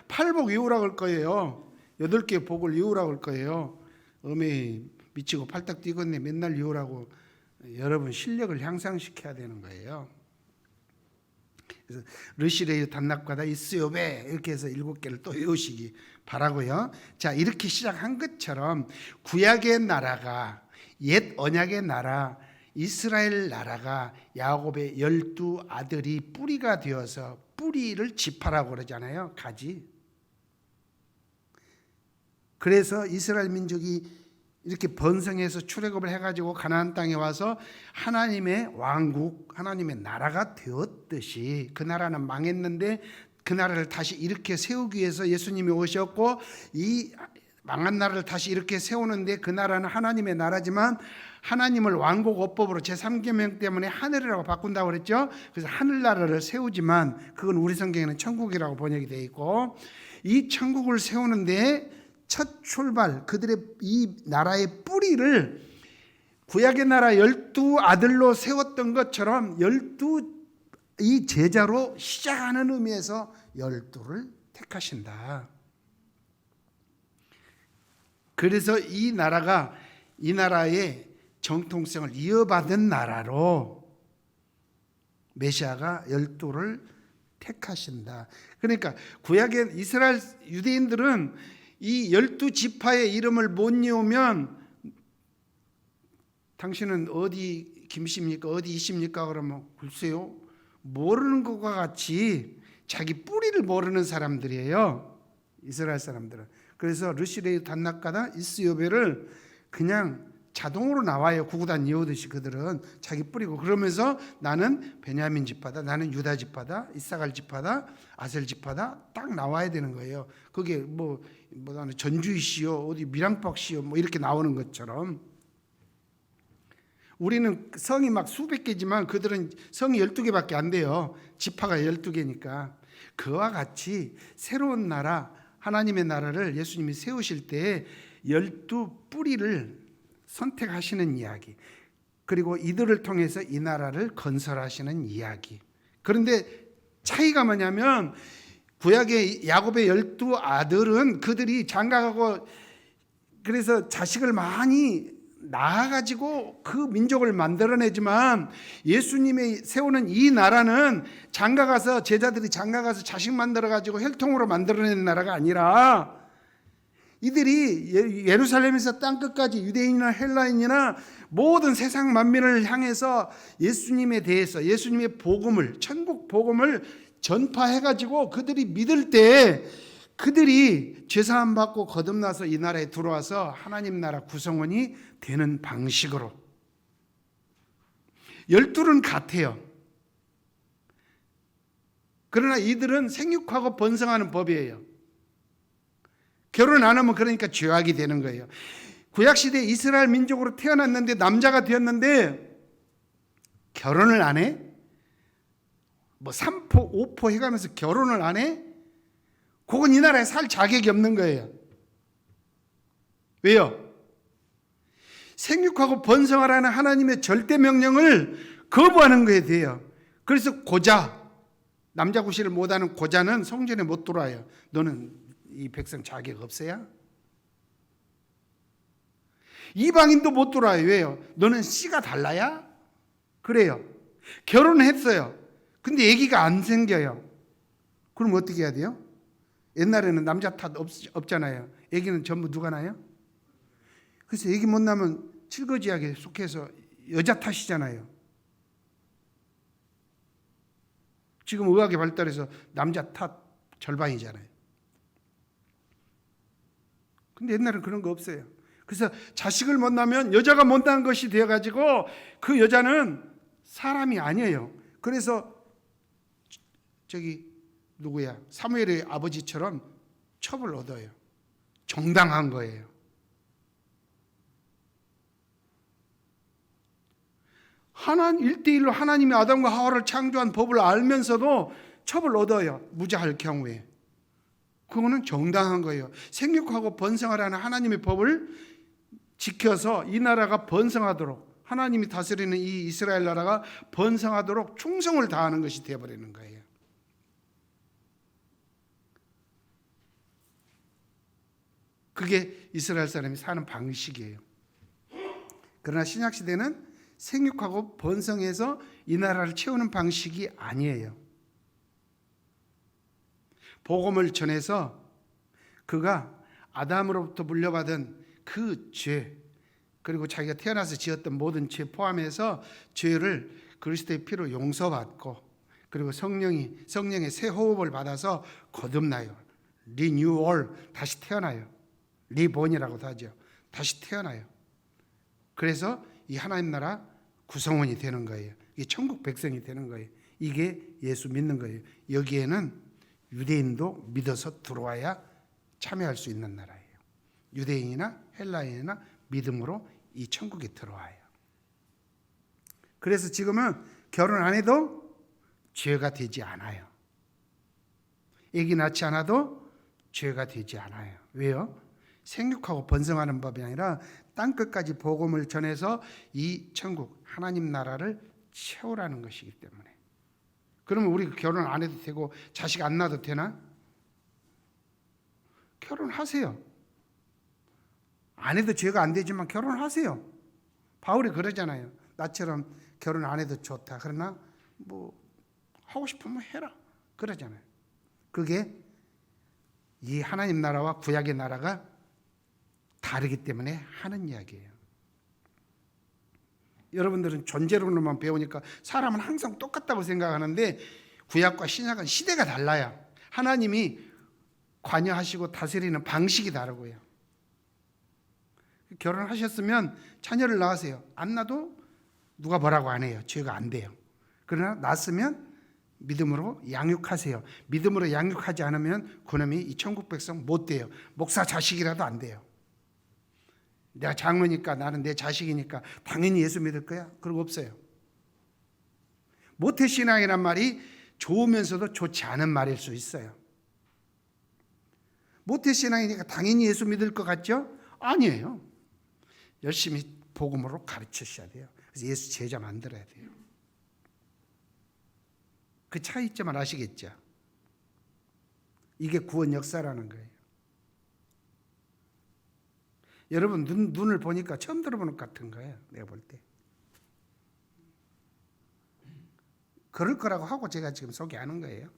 Speaker 1: 팔복 외우라고 할 거예요. 8개 복을 외우라고 할 거예요. 어메 미치고 팔딱 뛰겠네 맨날 외우라고. 여러분 실력을 향상시켜야 되는 거예요. 그래서 르시레유 단낙과다 이스요베 이렇게 해서 7개를 또 외우시기 바라고요. 자, 이렇게 시작한 것처럼 구약의 나라가, 옛 언약의 나라 이스라엘 나라가 야곱의 12아들이 뿌리가 되어서, 뿌리를 지파라고 그러잖아요. 가지. 그래서 이스라엘 민족이 이렇게 번성해서 출애굽을 해가지고 가나안 땅에 와서 하나님의 왕국, 하나님의 나라가 되었듯이, 그 나라는 망했는데 그 나라를 다시 이렇게 세우기 위해서 예수님이 오셨고, 이 망한 나라를 다시 이렇게 세우는데, 그 나라는 하나님의 나라지만 하나님을 왕국 어법으로 제3계명 때문에 하늘이라고 바꾼다고 그랬죠. 그래서 하늘나라를 세우지만 그건 우리 성경에는 천국이라고 번역이 되어 있고, 이 천국을 세우는데 첫 출발, 그들의 이 나라의 뿌리를 구약의 나라 12 아들로 세웠던 것처럼 12 이 제자로 시작하는 의미에서 12를 택하신다. 그래서 이 나라가 이 나라의 정통성을 이어받은 나라로 메시아가 12를 택하신다. 그러니까 구약의 이스라엘 유대인들은 이 12지파의 이름을 못 외우면 당신은 어디 김씨입니까? 어디 이씨입니까? 그러면 글쎄요, 모르는 것과 같이 자기 뿌리를 모르는 사람들이에요, 이스라엘 사람들은. 그래서 르시레이 단낙가다 이스요벨을 그냥 자동으로 나와요. 구구단 외우듯이. 그들은 자기 뿌리고, 그러면서 나는 베냐민 지파다, 나는 유다 지파다, 이사갈 지파다, 아셀 지파다 딱 나와야 되는 거예요. 그게 뭐 나는 전주이시요, 어디 밀양박시요, 뭐 이렇게 나오는 것처럼. 우리는 성이 막 수백 개지만 그들은 성이 12개밖에 안 돼요. 지파가 12개니까. 그와 같이 새로운 나라, 하나님의 나라를 예수님이 세우실 때 12뿌리를 선택하시는 이야기, 그리고 이들을 통해서 이 나라를 건설하시는 이야기. 그런데 차이가 뭐냐면 구약의 야곱의 12아들은 그들이 장가가고 그래서 자식을 많이 낳아가지고 그 민족을 만들어내지만, 예수님이 세우는 이 나라는 장가가서 제자들이 장가가서 자식 만들어가지고 혈통으로 만들어내는 나라가 아니라, 이들이 예루살렘에서 땅끝까지 유대인이나 헬라인이나 모든 세상 만민을 향해서 예수님에 대해서, 예수님의 복음을, 천국 복음을 전파해가지고 그들이 믿을 때 그들이 죄사함 받고 거듭나서 이 나라에 들어와서 하나님 나라 구성원이 되는 방식으로. 12는 같아요. 그러나 이들은 생육하고 번성하는 법이에요. 결혼 안 하면 그러니까 죄악이 되는 거예요. 구약시대 이스라엘 민족으로 태어났는데 남자가 되었는데 결혼을 안 해? 뭐 3포 5포 해가면서 결혼을 안 해? 그건 이 나라에 살 자격이 없는 거예요. 왜요? 생육하고 번성하라는 하나님의 절대 명령을 거부하는 거에 대해요. 그래서 고자, 남자 구실을 못하는 고자는 성전에 못 들어와요. 너는 이 백성 자격 없어야? 이방인도 못 들어와요. 왜요? 너는 씨가 달라야? 그래요. 결혼했어요. 근데 아기가 안 생겨요. 그럼 어떻게 해야 돼요? 옛날에는 남자 탓 없잖아요. 아기는 전부 누가 낳아요? 그래서 아기 못 낳으면 칠거지약에 속해서 여자 탓이잖아요. 지금 의학이 발달해서 남자 탓 절반이잖아요. 근데 옛날에는 그런 거 없어요. 그래서 자식을 못 낳으면 여자가 못 낳은 것이 되어가지고 그 여자는 사람이 아니에요. 그래서 누구야? 사무엘의 아버지처럼 첩을 얻어요. 정당한 거예요. 하나님 1대1로 하나님이 아담과 하와를 창조한 법을 알면서도 첩을 얻어요. 무자할 경우에. 그거는 정당한 거예요. 생육하고 번성하라는 하나님의 법을 지켜서 이 나라가 번성하도록, 하나님이 다스리는 이 이스라엘 나라가 번성하도록 충성을 다하는 것이 되어버리는 거예요. 그게 이스라엘 사람이 사는 방식이에요. 그러나 신약시대는 생육하고 번성해서 이 나라를 채우는 방식이 아니에요. 복음을 전해서 그가 아담으로부터 물려받은 그 죄, 그리고 자기가 태어나서 지었던 모든 죄 포함해서 죄를 그리스도의 피로 용서받고, 그리고 성령의 새 호흡을 받아서 거듭나요. 리뉴얼, 다시 태어나요. 리본이라고도 하죠. 다시 태어나요. 그래서 이 하나님 나라 구성원이 되는 거예요. 이게 천국 백성이 되는 거예요. 이게 예수 믿는 거예요. 여기에는 유대인도 믿어서 들어와야 참여할 수 있는 나라예요. 유대인이나 헬라인이나 믿음으로 이 천국에 들어와요. 그래서 지금은 결혼 안 해도 죄가 되지 않아요. 아기 낳지 않아도 죄가 되지 않아요. 왜요? 생육하고 번성하는 법이 아니라 땅끝까지 복음을 전해서 이 천국 하나님 나라를 채우라는 것이기 때문에. 그러면 우리 결혼 안 해도 되고 자식 안 낳아도 되나? 결혼하세요. 안 해도 죄가 안 되지만 결혼하세요. 바울이 그러잖아요. 나처럼 결혼 안 해도 좋다. 그러나 뭐 하고 싶으면 해라. 그러잖아요. 그게 이 하나님 나라와 구약의 나라가 다르기 때문에 하는 이야기예요. 여러분들은 존재론만 배우니까 사람은 항상 똑같다고 생각하는데 구약과 신약은 시대가 달라요. 하나님이 관여하시고 다스리는 방식이 다르고요. 결혼하셨으면 자녀를 낳으세요. 안 낳아도 누가 뭐라고 안 해요. 죄가 안 돼요. 그러나 낳았으면 믿음으로 양육하세요. 믿음으로 양육하지 않으면 그놈이 이 천국 백성 못 돼요. 목사 자식이라도 안 돼요. 내가 장로니까 나는 내 자식이니까 당연히 예수 믿을 거야? 그런 거 없어요. 모태신앙이란 말이 좋으면서도 좋지 않은 말일 수 있어요. 모태신앙이니까 당연히 예수 믿을 것 같죠? 아니에요. 열심히 복음으로 가르치셔야 돼요. 그래서 예수 제자 만들어야 돼요. 그 차이점을 아시겠죠? 이게 구원 역사라는 거예요. 여러분 눈을 보니까 처음 들어보는 것 같은 거예요. 내가 볼 때. 그럴 거라고 하고 제가 지금 소개하는 거예요.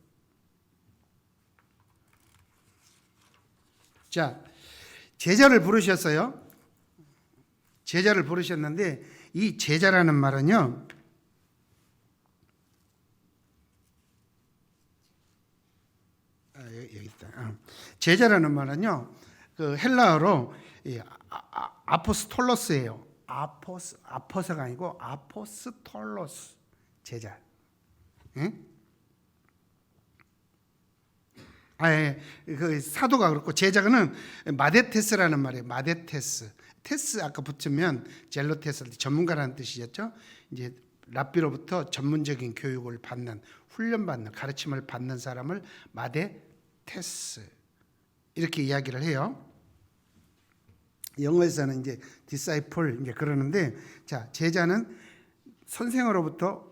Speaker 1: 자, 제자를 부르셨어요. 제자를 부르셨는데 이 제자라는 말은요. 여기 있다. 제자라는 말은요. 그 헬라어로 아포스톨로스예요. 아포스가 아니고 아포스톨로스 제자. 응? 그 사도가 그렇고 제자는 마데테스라는 말이에요. 마데테스. 테스 아까 붙으면 젤로테스 전문가라는 뜻이었죠. 이제 랍비로부터 전문적인 교육을 받는 훈련받는 가르침을 받는 사람을 마데테스 이렇게 이야기를 해요. 영어에서는 이제 disciple 이제 그러는데 자 제자는 선생으로부터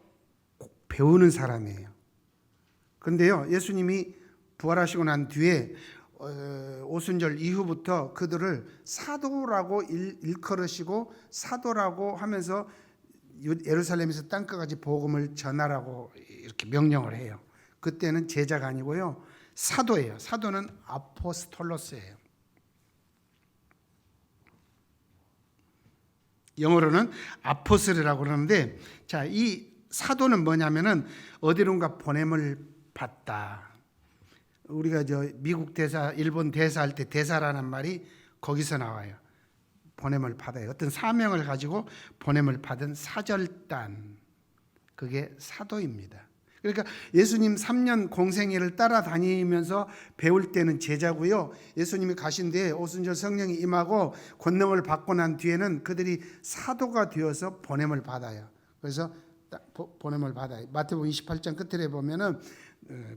Speaker 1: 배우는 사람이에요. 그런데요 예수님이 부활하시고 난 뒤에 오순절 이후부터 그들을 사도라고 일컬으시고 사도라고 하면서 예루살렘에서 땅끝까지 복음을 전하라고 이렇게 명령을 해요. 그때는 제자가 아니고요 사도예요. 사도는 아포스톨로스예요. 영어로는 아포스르라고 그러는데 자, 이 사도는 뭐냐면은 어디론가 보냄을 받다. 우리가 미국 대사, 일본 대사할 때 대사라는 말이 거기서 나와요. 보냄을 받아요. 어떤 사명을 가지고 보냄을 받은 사절단. 그게 사도입니다. 그러니까 예수님 3년 공생애를 따라다니면서 배울 때는 제자고요. 예수님이 가신 뒤에 오순절 성령이 임하고 권능을 받고 난 뒤에는 그들이 사도가 되어서 보냄을 받아요. 그래서 보냄을 받아요. 마태복음 28장 끝에 보면은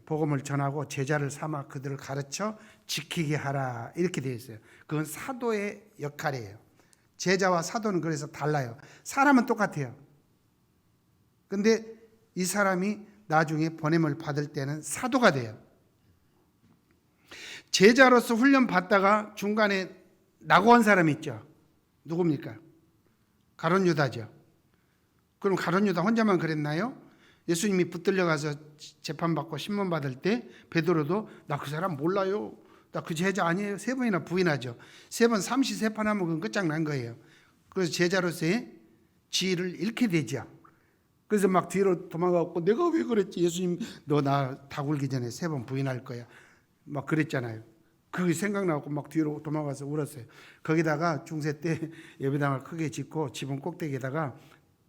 Speaker 1: 복음을 전하고 제자를 삼아 그들을 가르쳐 지키게 하라 이렇게 되어 있어요. 그건 사도의 역할이에요. 제자와 사도는 그래서 달라요. 사람은 똑같아요. 근데 이 사람이 나중에 보냄을 받을 때는 사도가 돼요. 제자로서 훈련 받다가 중간에 낙오한 사람이 있죠. 누굽니까? 가룟 유다죠. 그럼 가룟 유다 혼자만 그랬나요? 예수님이 붙들려 가서 재판받고 신문 받을 때 베드로도 나 그 사람 몰라요. 나 그 제자 아니에요. 3번이나 부인하죠. 3번 삼시세판하면 그건 끝장난 거예요. 그래서 제자로서의 지위를 잃게 되죠. 그래서 막 뒤로 도망가고 내가 왜 그랬지? 예수님 너 나 다 굴기 전에 3번 부인할 거야. 막 그랬잖아요. 그게 생각나고 막 뒤로 도망가서 울었어요. 거기다가 중세 때 예배당을 크게 짓고 지붕 꼭대기에다가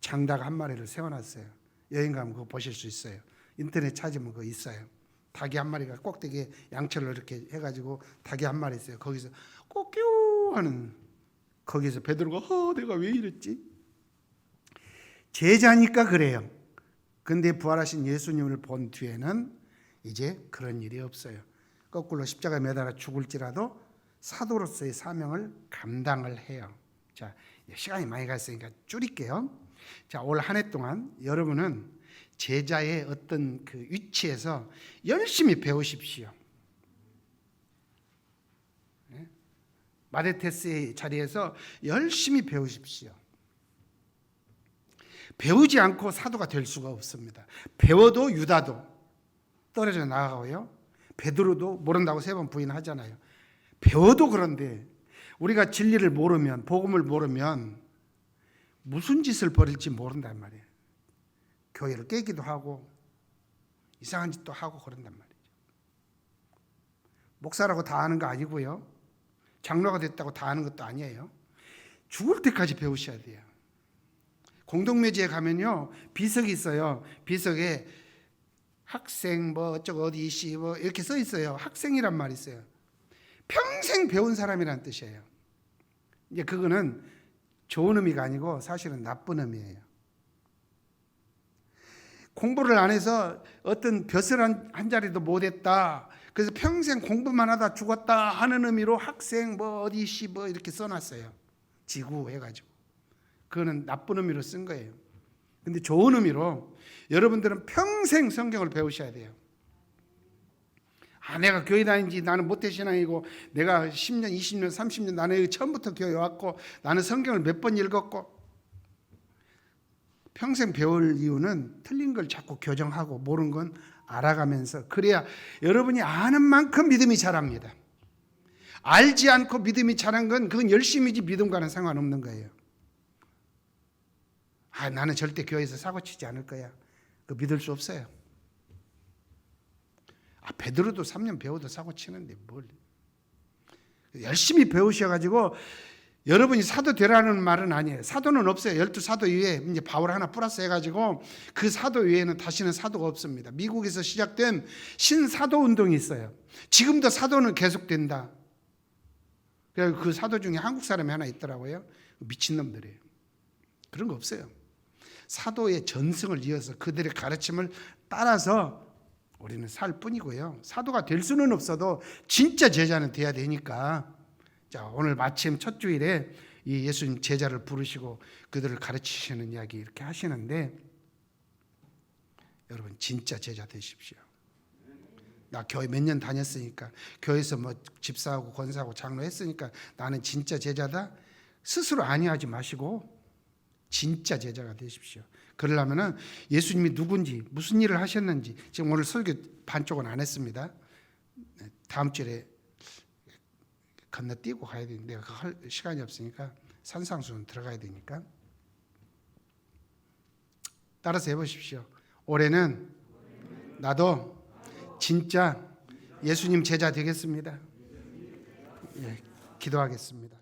Speaker 1: 장닭 한 마리를 세워놨어요. 여행 가면 그거 보실 수 있어요. 인터넷 찾으면 그거 있어요. 닭이 한 마리가 꼭대기에 양철로 이렇게 해가지고 닭이 한 마리 있어요. 거기서 꼬끼우 하는, 거기서 베드로가 내가 왜 이랬지? 제자니까 그래요. 근데 부활하신 예수님을 본 뒤에는 이제 그런 일이 없어요. 거꾸로 십자가에 매달아 죽을지라도 사도로서의 사명을 감당을 해요. 자, 시간이 많이 갔으니까 줄일게요. 자, 올 한 해 동안 여러분은 제자의 어떤 그 위치에서 열심히 배우십시오. 마데테스의 자리에서 열심히 배우십시오. 배우지 않고 사도가 될 수가 없습니다. 배워도 유다도 떨어져 나가고요. 베드로도 모른다고 3번 부인하잖아요. 배워도 그런데 우리가 진리를 모르면, 복음을 모르면 무슨 짓을 벌일지 모른단 말이에요. 교회를 깨기도 하고 이상한 짓도 하고 그런단 말이죠. 목사라고 다 아는 거 아니고요. 장로가 됐다고 다 아는 것도 아니에요. 죽을 때까지 배우셔야 돼요. 공동묘지에 가면요, 비석이 있어요. 비석에 학생 뭐 어쩌고 어디 씨 뭐 이렇게 써 있어요. 학생이란 말이 있어요. 평생 배운 사람이란 뜻이에요. 이제 그거는 좋은 의미가 아니고 사실은 나쁜 의미예요. 공부를 안 해서 어떤 벼슬 한 자리도 못했다, 그래서 평생 공부만 하다 죽었다 하는 의미로 학생 뭐 어디 씨 뭐 이렇게 써놨어요. 지구 해가지고. 그거는 나쁜 의미로 쓴 거예요. 근데 좋은 의미로 여러분들은 평생 성경을 배우셔야 돼요. 내가 교회 다닌 지 나는 모태신앙이고 내가 10년, 20년, 30년 나는 처음부터 교회 왔고 나는 성경을 몇 번 읽었고, 평생 배울 이유는 틀린 걸 자꾸 교정하고 모르는 건 알아가면서, 그래야 여러분이 아는 만큼 믿음이 자랍니다. 알지 않고 믿음이 자란 건 그건 열심이지 믿음과는 상관없는 거예요. 나는 절대 교회에서 사고치지 않을 거야. 그거 믿을 수 없어요. 베드로도 3년 배워도 사고치는데 뭘. 열심히 배우셔가지고 여러분이 사도 되라는 말은 아니에요. 사도는 없어요. 12사도 이외에 이제 바울 하나 플러스 해가지고 그 사도 외에는 다시는 사도가 없습니다. 미국에서 시작된 신사도 운동이 있어요. 지금도 사도는 계속된다. 그래서 그 사도 중에 한국 사람이 하나 있더라고요. 미친놈들이에요. 그런 거 없어요. 사도의 전승을 이어서 그들의 가르침을 따라서 우리는 살 뿐이고요. 사도가 될 수는 없어도 진짜 제자는 돼야 되니까. 자, 오늘 마침 첫 주일에 이 예수님 제자를 부르시고 그들을 가르치시는 이야기 이렇게 하시는데, 여러분 진짜 제자 되십시오. 나 교회 몇 년 다녔으니까, 교회에서 뭐 집사하고 권사하고 장로 했으니까 나는 진짜 제자다, 스스로 아니하지 마시고 진짜 제자가 되십시오. 그러려면 예수님이 누군지, 무슨 일을 하셨는지, 지금 오늘 설교 반쪽은 안 했습니다. 다음 주에 건너뛰고 가야 되는데 내가 할 시간이 없으니까 산상수훈 들어가야 되니까 따라서 해보십시오. 올해는 나도 진짜 예수님 제자 되겠습니다. 예, 기도하겠습니다.